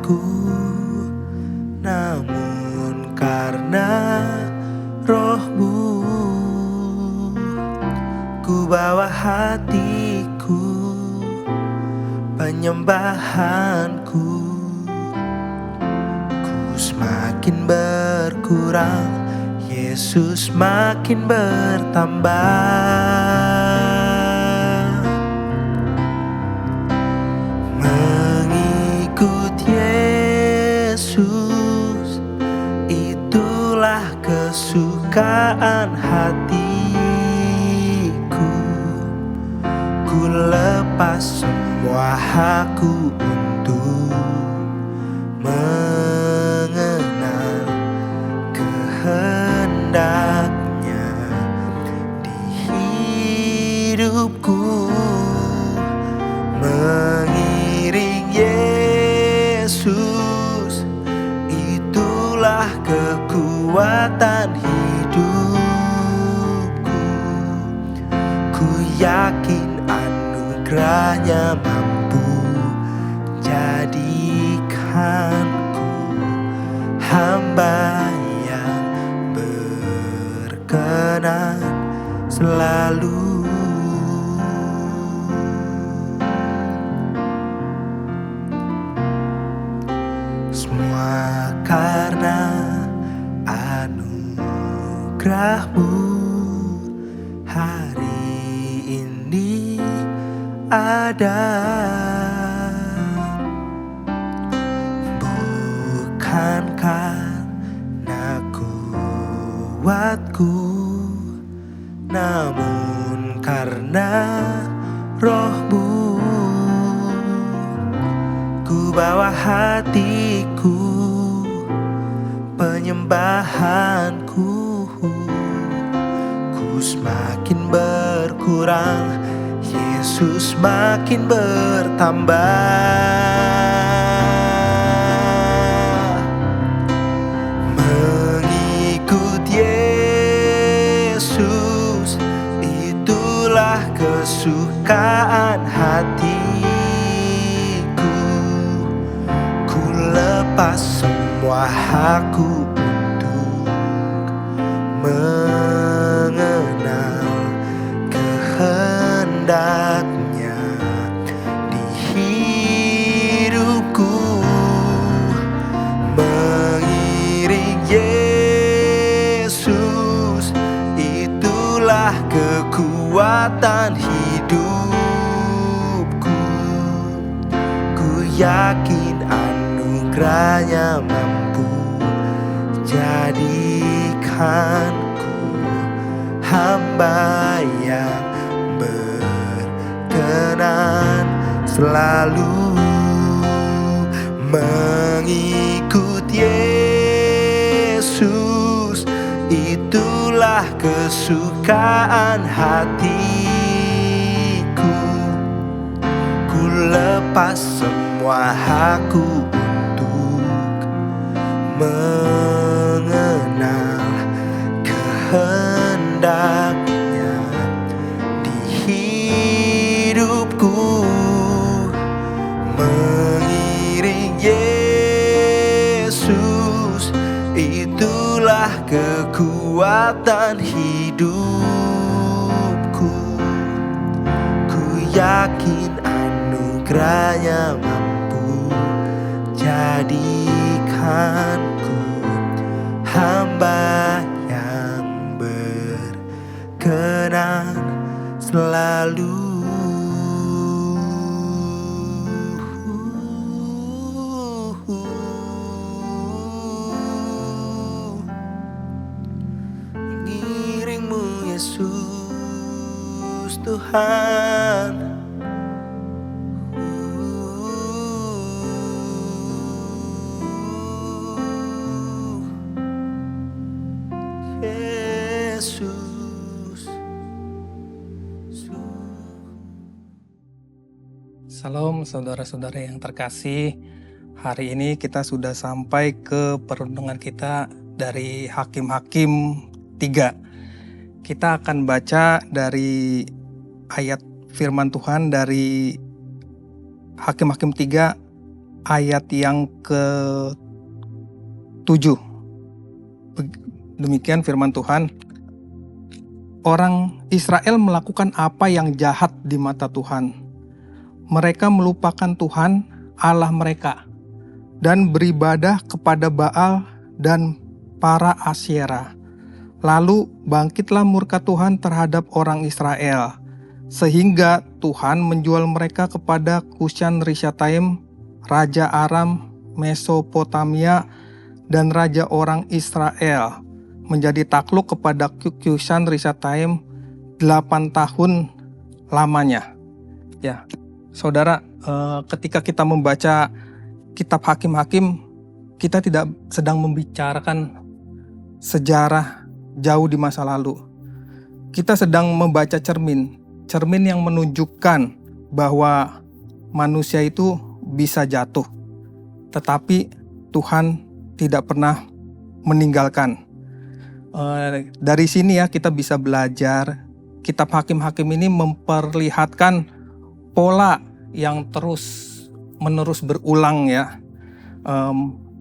kemampuanku, namun karena Roh-Mu ku bawa hatiku, penyembahanku. Ku semakin berkurang, Yesus makin bertambah. Mengikut Yesus, itulah kesukaan hatiku. Ku lepas semua hakku untuk mengenal kehendaknya di hidupku. Mengiring Yesus, itulah kekuatan hidupku. Ku yakin anugerahnya mampu jadikanku hamba yang berkenan selalu. Semua karena anugerah-Mu hari ini ada. Bukan karena kuatku, namun karena Roh-Mu. Ku bawa hatiku, penyembahanku. Ku semakin berkurang, Yesus makin bertambah. Mengikut Yesus, itulah kesukaan hatiku. Ku lepas semua hakku untuk mengenal kehendaknya di hidupku. Mengiring Yesus, itulah kekuatan hidupku. Ku yakin anugerahnya mampu jadikanku hamba yang berkenan selalu. Mengikut Yesus, itulah kesukaan hatiku. Ku lepas semua hakku untuk mengenal kehendaknya di hidupku. Mengiring Yesus, itulah kekuatan hidupku. Ku yakin anugerahnya mampu jadikanku hamba yang berkenan selalu. Mengiring-Mu Yesus Tuhan. Yesus. Salam saudara-saudara yang terkasih. Hari ini kita sudah sampai ke perenungan kita dari Hakim-Hakim 3. Kita akan baca dari ayat firman Tuhan dari Hakim-Hakim 3 ayat yang ke-7. Demikian firman Tuhan. Orang Israel melakukan apa yang jahat di mata Tuhan. Mereka melupakan Tuhan Allah mereka dan beribadah kepada Baal dan para Asyera. Lalu bangkitlah murka Tuhan terhadap orang Israel, sehingga Tuhan menjual mereka kepada Kushan Rishathaim, Raja Aram, Mesopotamia, dan Raja orang Israel, menjadi takluk kepada Kushan Rishathaim 8 tahun lamanya. Ya, saudara, ketika kita membaca kitab Hakim-Hakim, kita tidak sedang membicarakan sejarah jauh di masa lalu. Kita sedang membaca cermin yang menunjukkan bahwa manusia itu bisa jatuh, tetapi Tuhan tidak pernah meninggalkan. Dari sini ya kita bisa belajar, kitab Hakim-Hakim ini memperlihatkan pola yang terus-menerus berulang ya.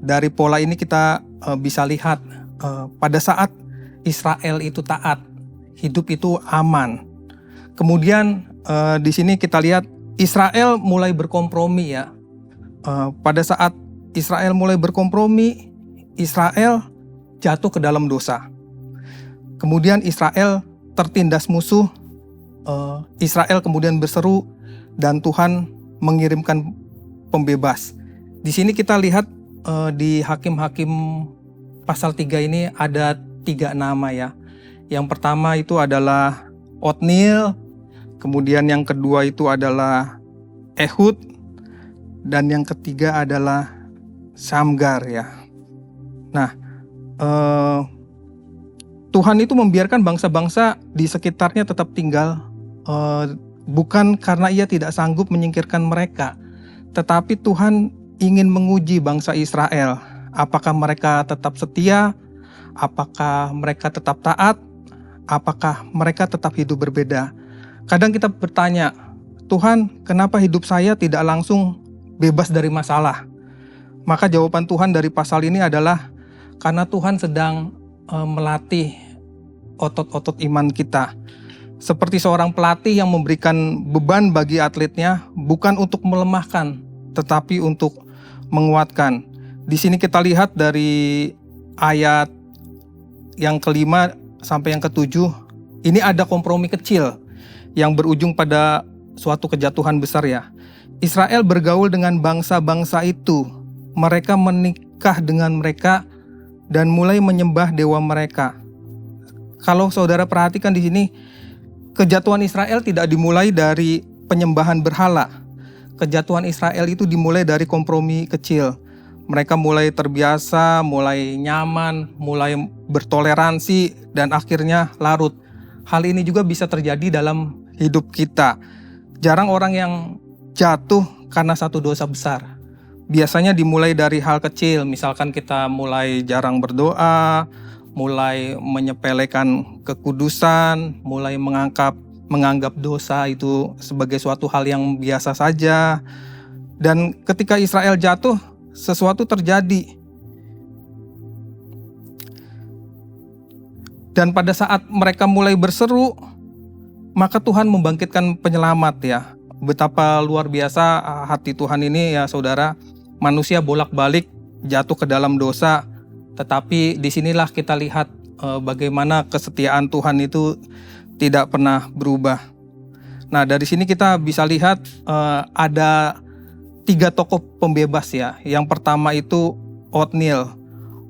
Dari pola ini kita bisa lihat pada saat Israel itu taat, hidup itu aman. Kemudian di sini kita lihat Israel mulai berkompromi ya. Pada saat Israel mulai berkompromi, Israel jatuh ke dalam dosa. Kemudian Israel tertindas musuh, Israel kemudian berseru dan Tuhan mengirimkan pembebas. Di sini kita lihat di Hakim-Hakim pasal 3 ini ada 3 nama ya. Yang pertama itu adalah Otniel, kemudian yang kedua itu adalah Ehud, dan yang ketiga adalah Samgar ya. Nah, Tuhan itu membiarkan bangsa-bangsa di sekitarnya tetap tinggal, bukan karena Ia tidak sanggup menyingkirkan mereka, tetapi Tuhan ingin menguji bangsa Israel. Apakah mereka tetap setia? Apakah mereka tetap taat? Apakah mereka tetap hidup berbeda? Kadang kita bertanya, Tuhan, kenapa hidup saya tidak langsung bebas dari masalah? Maka jawaban Tuhan dari pasal ini adalah karena Tuhan sedang melatih otot-otot iman kita. Seperti seorang pelatih yang memberikan beban bagi atletnya bukan untuk melemahkan, tetapi untuk menguatkan. Di sini kita lihat dari ayat yang ke-5 sampai yang ke-7, ini ada kompromi kecil yang berujung pada suatu kejatuhan besar ya. Israel bergaul dengan bangsa-bangsa itu. Mereka menikah dengan mereka dan mulai menyembah dewa mereka. Kalau saudara perhatikan di sini, kejatuhan Israel tidak dimulai dari penyembahan berhala. Kejatuhan Israel itu dimulai dari kompromi kecil. Mereka mulai terbiasa, mulai nyaman, mulai bertoleransi, dan akhirnya larut. Hal ini juga bisa terjadi dalam hidup kita. Jarang orang yang jatuh karena satu dosa besar. Biasanya dimulai dari hal kecil, misalkan kita mulai jarang berdoa, mulai menyepelekan kekudusan, mulai menganggap dosa itu sebagai suatu hal yang biasa saja. Dan ketika Israel jatuh, sesuatu terjadi. Dan pada saat mereka mulai berseru, maka Tuhan membangkitkan penyelamat ya. Betapa luar biasa hati Tuhan ini ya saudara. Manusia bolak-balik jatuh ke dalam dosa, tetapi disinilah kita lihat bagaimana kesetiaan Tuhan itu tidak pernah berubah. Nah, dari sini kita bisa lihat ada 3 tokoh pembebas ya. Yang pertama itu Otniel.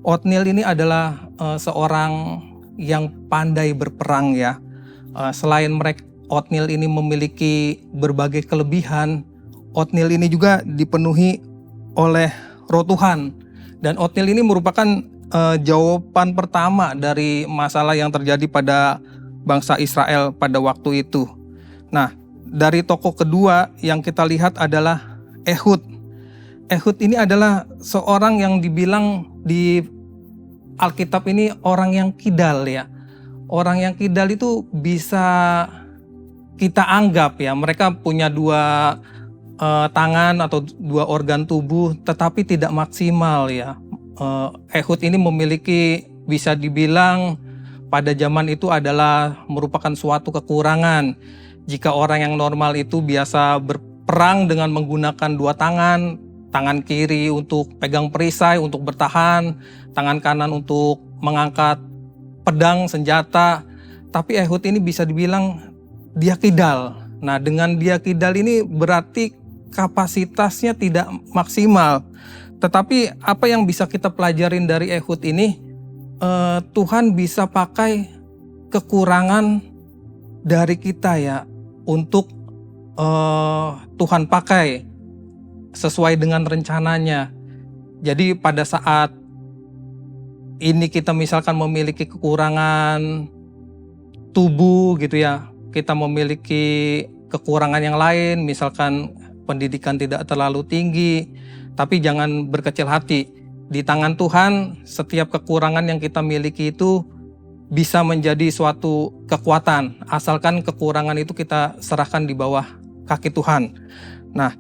Otniel ini adalah seorang yang pandai berperang ya. Selain Otniel ini memiliki berbagai kelebihan, Otniel ini juga dipenuhi oleh Roh Tuhan. Dan Otniel ini merupakan jawaban pertama dari masalah yang terjadi pada bangsa Israel pada waktu itu. Nah, dari tokoh kedua yang kita lihat adalah Ehud. Ehud ini adalah seorang yang dibilang di Alkitab ini orang yang kidal ya. Orang yang kidal itu bisa kita anggap ya, mereka punya 2 tangan atau dua organ tubuh, tetapi tidak maksimal ya. Ehud ini memiliki, bisa dibilang pada zaman itu adalah merupakan suatu kekurangan. Jika orang yang normal itu biasa berperang dengan menggunakan dua tangan, tangan kiri untuk pegang perisai untuk bertahan, tangan kanan untuk mengangkat pedang senjata, tapi Ehud ini bisa dibilang dia kidal. Nah, dengan dia kidal ini berarti kapasitasnya tidak maksimal. Tetapi apa yang bisa kita pelajarin dari Ehud ini, Tuhan bisa pakai kekurangan dari kita ya untuk Tuhan pakai sesuai dengan rencananya. Jadi pada saat ini kita misalkan memiliki kekurangan tubuh gitu ya, kita memiliki kekurangan yang lain, misalkan pendidikan tidak terlalu tinggi, tapi jangan berkecil hati. Di tangan Tuhan, setiap kekurangan yang kita miliki itu bisa menjadi suatu kekuatan, asalkan kekurangan itu kita serahkan di bawah kaki Tuhan. Nah,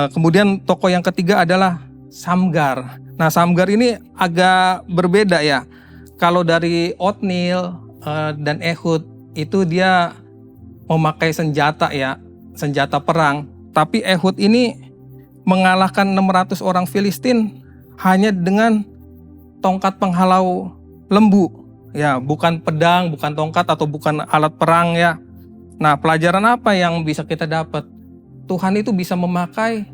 kemudian tokoh yang ketiga adalah Samgar. Nah, Samgar ini agak berbeda ya. Kalau dari Otniel dan Ehud itu dia memakai senjata ya, senjata perang. Tapi Ehud ini mengalahkan 600 orang Filistin hanya dengan tongkat penghalau lembu. Ya, bukan pedang, bukan tongkat atau bukan alat perang ya. Nah, pelajaran apa yang bisa kita dapat? Tuhan itu bisa memakai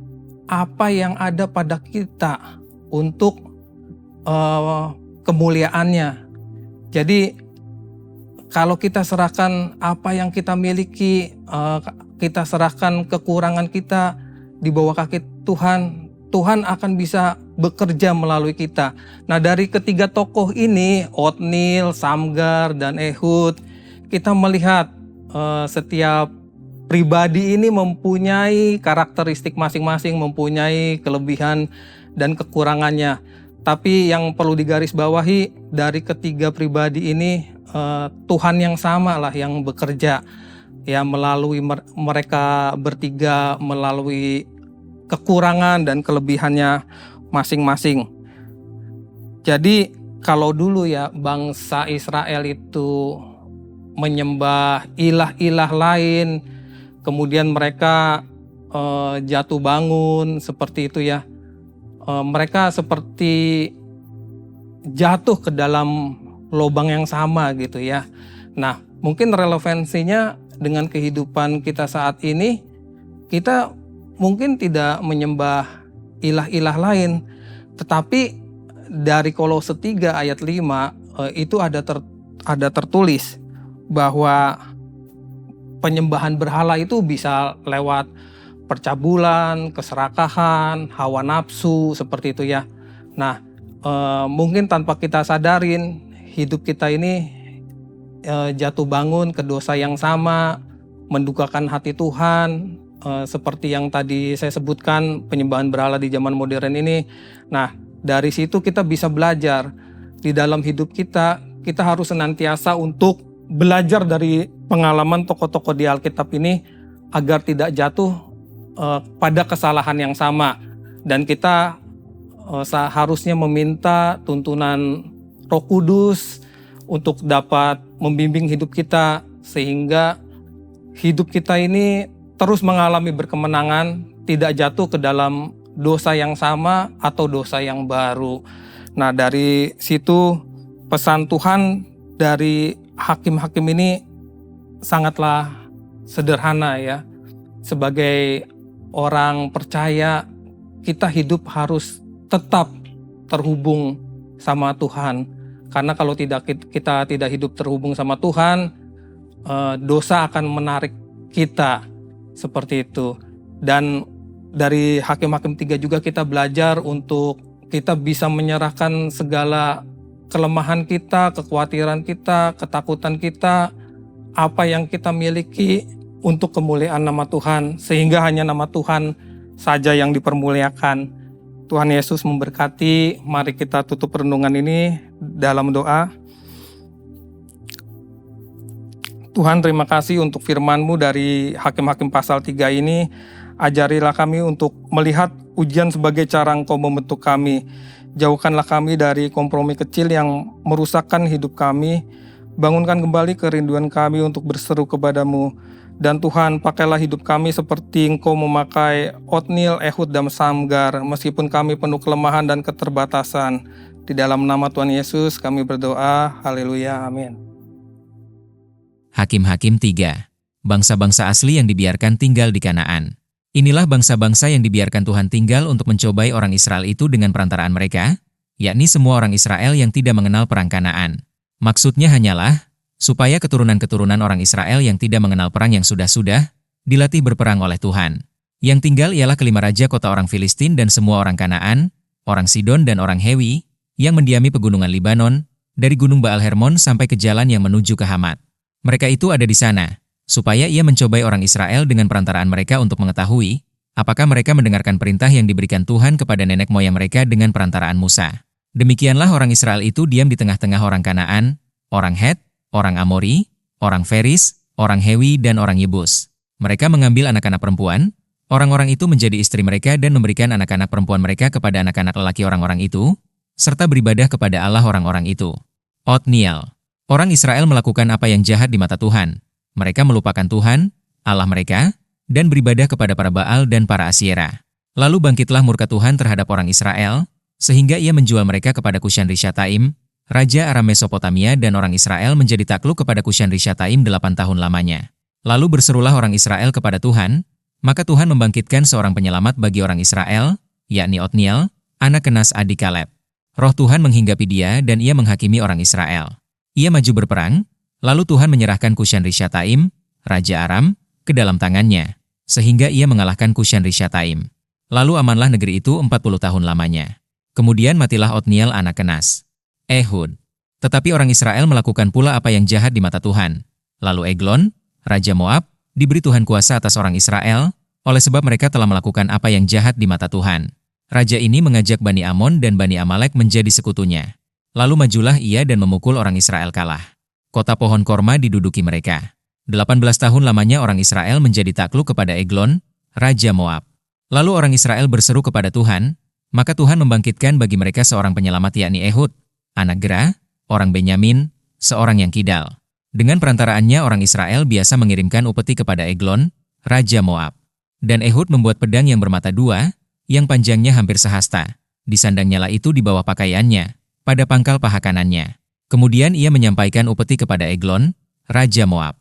apa yang ada pada kita untuk kemuliaannya. Jadi kalau kita serahkan apa yang kita miliki, kita serahkan kekurangan kita di bawah kaki Tuhan, Tuhan akan bisa bekerja melalui kita. Nah, dari ketiga tokoh ini, Otniel, Samgar, dan Ehud, kita melihat setiap pribadi ini mempunyai karakteristik masing-masing, mempunyai kelebihan dan kekurangannya. Tapi yang perlu digarisbawahi dari ketiga pribadi ini, Tuhan yang sama lah yang bekerja ya melalui mereka bertiga, melalui kekurangan dan kelebihannya masing-masing. Jadi kalau dulu ya bangsa Israel itu menyembah ilah-ilah lain, kemudian mereka jatuh bangun seperti itu ya, mereka seperti jatuh ke dalam lubang yang sama gitu ya. Nah, mungkin relevansinya dengan kehidupan kita saat ini, kita mungkin tidak menyembah ilah-ilah lain, tetapi dari Kolose 3 ayat 5 itu ada tertulis bahwa penyembahan berhala itu bisa lewat percabulan, keserakahan, hawa nafsu seperti itu ya. Nah, mungkin tanpa kita sadarin hidup kita ini jatuh bangun ke dosa yang sama, mendukakan hati Tuhan, seperti yang tadi saya sebutkan penyembahan berhala di zaman modern ini. Nah, dari situ kita bisa belajar di dalam hidup kita harus senantiasa untuk belajar dari pengalaman tokoh-tokoh di Alkitab ini agar tidak jatuh pada kesalahan yang sama, dan kita seharusnya meminta tuntunan Roh Kudus untuk dapat membimbing hidup kita sehingga hidup kita ini terus mengalami berkemenangan, tidak jatuh ke dalam dosa yang sama atau dosa yang baru. Nah, dari situ pesan Tuhan dari hakim-hakim ini sangatlah sederhana ya. Sebagai orang percaya, kita hidup harus tetap terhubung sama Tuhan. Karena kalau kita tidak hidup terhubung sama Tuhan, dosa akan menarik kita seperti itu. Dan dari Hakim-Hakim 3 juga kita belajar untuk kita bisa menyerahkan segala kelemahan kita, kekhawatiran kita, ketakutan kita, apa yang kita miliki untuk kemuliaan nama Tuhan, sehingga hanya nama Tuhan saja yang dipermuliakan. Tuhan Yesus memberkati. Mari kita tutup renungan ini dalam doa. Tuhan, terima kasih untuk firman-Mu dari Hakim-Hakim pasal 3 ini. Ajarilah kami untuk melihat ujian sebagai cara Engkau membentuk kami. Jauhkanlah kami dari kompromi kecil yang merusakkan hidup kami. Bangunkan kembali kerinduan kami untuk berseru kepadamu. Dan Tuhan, pakailah hidup kami seperti Engkau memakai Otniel, Ehud, dan Samgar, meskipun kami penuh kelemahan dan keterbatasan. Di dalam nama Tuhan Yesus kami berdoa. Haleluya. Amin. Hakim-Hakim 3. Bangsa-bangsa asli yang dibiarkan tinggal di Kanaan. Inilah bangsa-bangsa yang dibiarkan Tuhan tinggal untuk mencobai orang Israel itu dengan perantaraan mereka, yakni semua orang Israel yang tidak mengenal perang Kanaan. Maksudnya hanyalah supaya keturunan-keturunan orang Israel yang tidak mengenal perang yang sudah-sudah dilatih berperang oleh Tuhan. Yang tinggal ialah kelima raja kota orang Filistin dan semua orang Kanaan, orang Sidon dan orang Hewi, yang mendiami pegunungan Libanon, dari gunung Baal Hermon sampai ke jalan yang menuju ke Hamat. Mereka itu ada di sana, supaya ia mencobai orang Israel dengan perantaraan mereka untuk mengetahui apakah mereka mendengarkan perintah yang diberikan Tuhan kepada nenek moyang mereka dengan perantaraan Musa. Demikianlah orang Israel itu diam di tengah-tengah orang Kanaan, orang Het, orang Amori, orang Feris, orang Hewi, dan orang Yebus. Mereka mengambil anak-anak perempuan, orang-orang itu menjadi istri mereka dan memberikan anak-anak perempuan mereka kepada anak-anak lelaki orang-orang itu, serta beribadah kepada Allah orang-orang itu. Otniel. Orang Israel melakukan apa yang jahat di mata Tuhan. Mereka melupakan Tuhan, Allah mereka, dan beribadah kepada para Baal dan para Asyera. Lalu bangkitlah murka Tuhan terhadap orang Israel, sehingga ia menjual mereka kepada Kushan-Rishathaim, Raja Aram Mesopotamia, dan orang Israel menjadi takluk kepada Kushan-Rishathaim 8 tahun lamanya. Lalu berserulah orang Israel kepada Tuhan, maka Tuhan membangkitkan seorang penyelamat bagi orang Israel, yakni Otniel, anak Kenas adik Kaleb. Roh Tuhan menghinggapi dia dan ia menghakimi orang Israel. Ia maju berperang, lalu Tuhan menyerahkan Kushan-Rishathaim, Raja Aram, ke dalam tangannya, sehingga ia mengalahkan Kushan-Rishathaim. Lalu amanlah negeri itu 40 tahun lamanya. Kemudian matilah Otniel anak Kenas. Ehud. Tetapi orang Israel melakukan pula apa yang jahat di mata Tuhan. Lalu Eglon, Raja Moab, diberi Tuhan kuasa atas orang Israel, oleh sebab mereka telah melakukan apa yang jahat di mata Tuhan. Raja ini mengajak Bani Amon dan Bani Amalek menjadi sekutunya. Lalu majulah ia dan memukul orang Israel kalah. Kota pohon korma diduduki mereka. 18 tahun lamanya orang Israel menjadi takluk kepada Eglon, Raja Moab. Lalu orang Israel berseru kepada Tuhan, maka Tuhan membangkitkan bagi mereka seorang penyelamat yakni Ehud, anak Gera, orang Benyamin, seorang yang kidal. Dengan perantaraannya orang Israel biasa mengirimkan upeti kepada Eglon, Raja Moab. Dan Ehud membuat pedang yang bermata dua, yang panjangnya hampir sehasta. Disandangnya itu di bawah pakaiannya, pada pangkal paha kanannya. Kemudian ia menyampaikan upeti kepada Eglon, Raja Moab.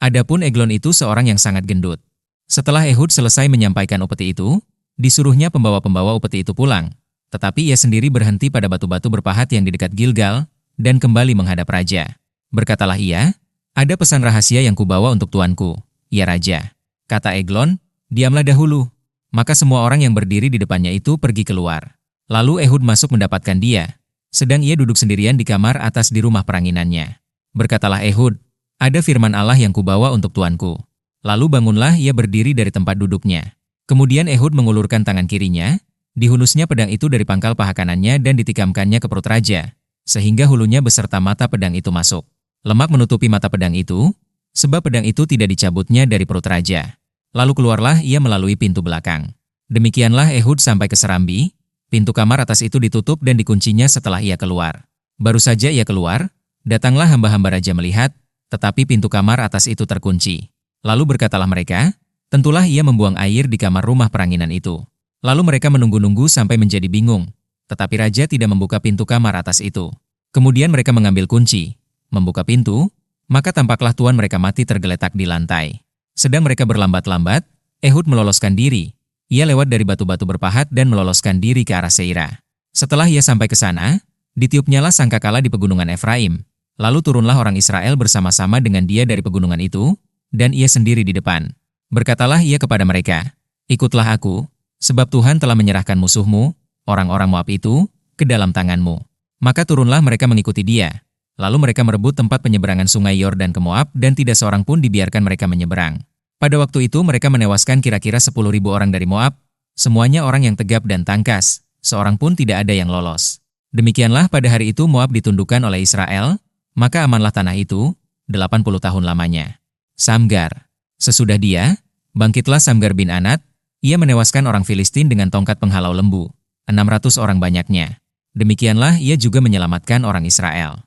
Adapun Eglon itu seorang yang sangat gendut. Setelah Ehud selesai menyampaikan upeti itu, disuruhnya pembawa-pembawa upeti itu pulang. Tetapi ia sendiri berhenti pada batu-batu berpahat yang di dekat Gilgal, dan kembali menghadap raja. Berkatalah ia, "Ada pesan rahasia yang kubawa untuk tuanku, ya raja." Kata Eglon, "Diamlah dahulu." Maka semua orang yang berdiri di depannya itu pergi keluar. Lalu Ehud masuk mendapatkan dia, sedang ia duduk sendirian di kamar atas di rumah peranginannya. Berkatalah Ehud, "Ada firman Allah yang kubawa untuk tuanku." Lalu bangunlah ia berdiri dari tempat duduknya. Kemudian Ehud mengulurkan tangan kirinya, dihunusnya pedang itu dari pangkal paha kanannya dan ditikamkannya ke perut raja, sehingga hulunya beserta mata pedang itu masuk. Lemak menutupi mata pedang itu, sebab pedang itu tidak dicabutnya dari perut raja. Lalu keluarlah ia melalui pintu belakang. Demikianlah Ehud sampai ke serambi, pintu kamar atas itu ditutup dan dikuncinya setelah ia keluar. Baru saja ia keluar, datanglah hamba-hamba raja melihat, tetapi pintu kamar atas itu terkunci. Lalu berkatalah mereka, "Tentulah ia membuang air di kamar rumah peranginan itu." Lalu mereka menunggu-nunggu sampai menjadi bingung, tetapi raja tidak membuka pintu kamar atas itu. Kemudian mereka mengambil kunci, membuka pintu, maka tampaklah tuan mereka mati tergeletak di lantai. Sedang mereka berlambat-lambat, Ehud meloloskan diri. Ia lewat dari batu-batu berpahat dan meloloskan diri ke arah Seira. Setelah ia sampai ke sana, ditiupnyalah sangkakala di pegunungan Efraim. Lalu turunlah orang Israel bersama-sama dengan dia dari pegunungan itu, dan ia sendiri di depan. Berkatalah ia kepada mereka, "Ikutlah aku, sebab Tuhan telah menyerahkan musuhmu, orang-orang Moab itu, ke dalam tanganmu." Maka turunlah mereka mengikuti dia. Lalu mereka merebut tempat penyeberangan sungai Yordan ke Moab dan tidak seorang pun dibiarkan mereka menyeberang. Pada waktu itu mereka menewaskan kira-kira 10.000 orang dari Moab, semuanya orang yang tegap dan tangkas, seorang pun tidak ada yang lolos. Demikianlah pada hari itu Moab ditundukkan oleh Israel, maka amanlah tanah itu, 80 tahun lamanya. Samgar. Sesudah dia, bangkitlah Samgar bin Anat, Ia menewaskan orang Filistin dengan tongkat penghalau lembu, 600 orang banyaknya. Demikianlah ia juga menyelamatkan orang Israel.